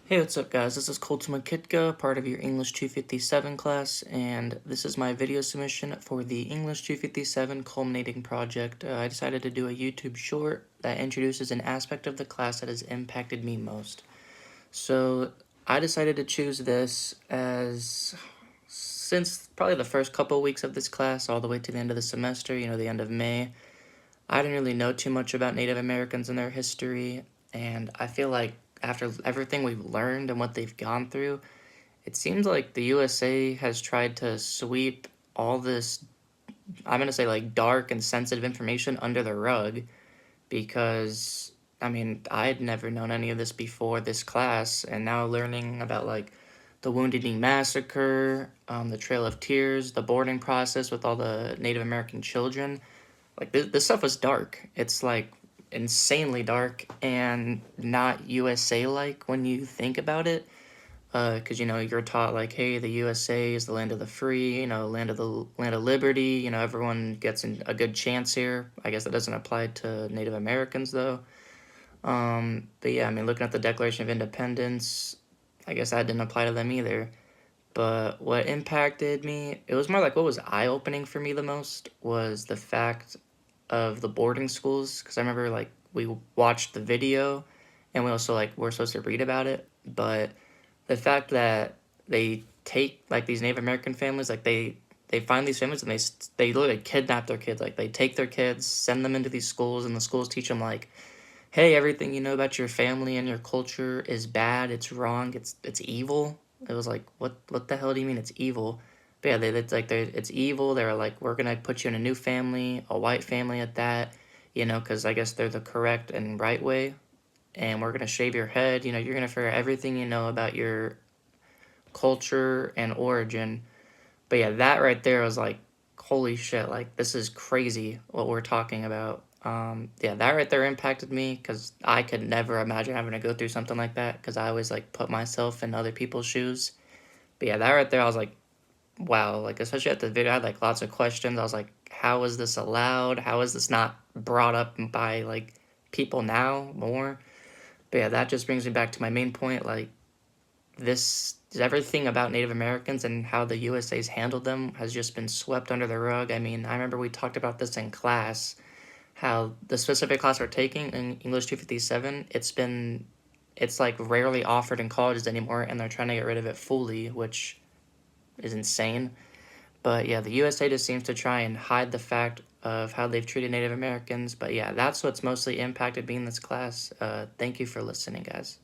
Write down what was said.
Hey, what's up guys? This is Culminating Project, part of your English 257 class, and this is my video submission for the English 257 Culminating Project. I decided to do a YouTube short that introduces an aspect of the class that has impacted me most. So I decided to choose this as since probably the first couple weeks of this class all the way to the end of the semester, the end of May. I didn't really know too much about Native Americans and their history, and I feel like after everything we've learned and what they've gone through, it seems like the USA has tried to sweep all this, I'm going to say like dark and sensitive information under the rug because, I had never known any of this before this class, and now learning about like the Wounded Knee Massacre, the Trail of Tears, the boarding process with all the Native American children. Like this stuff was dark. It's like insanely dark and not USA like when you think about it. Because you're taught like, hey, the USA is the land of the free, land of liberty. Everyone gets a good chance here. I guess that doesn't apply to Native Americans though. But yeah, looking at the Declaration of Independence, I guess that didn't apply to them either. But what impacted me, it was more like what was eye-opening for me the most was the fact of the boarding schools. Because I remember like we watched the video and we also like were supposed to read about it. But the fact that they take like these Native American families, like they find these families and they literally kidnap their kids. Like they take their kids, send them into these schools, and the schools teach them like, hey, everything you know about your family and your culture is bad, it's wrong, it's evil. It was like, what the hell do you mean it's evil? But yeah, it's evil. They were like, we're gonna put you in a new family, a white family at that, because I guess they're the correct and right way, and we're gonna shave your head. You're gonna figure out everything you know about your culture and origin. But yeah, that right there was like, holy shit, like this is crazy what we're talking about. Yeah, that right there impacted me because I could never imagine having to go through something like that because I always like put myself in other people's shoes. But yeah, that right there, I was like, wow, like especially at the video, I had like lots of questions. I was like, how is this allowed? How is this not brought up by like people now more? But yeah, that just brings me back to my main point. Like, this everything about Native Americans and how the USA's handled them has just been swept under the rug. I remember we talked about this in class, how the specific class we're taking in English 257, it's like rarely offered in colleges anymore, and they're trying to get rid of it fully, which is insane. But yeah, the USA just seems to try and hide the fact of how they've treated Native Americans. But yeah, that's what's mostly impacted me in this class. Thank you for listening, guys.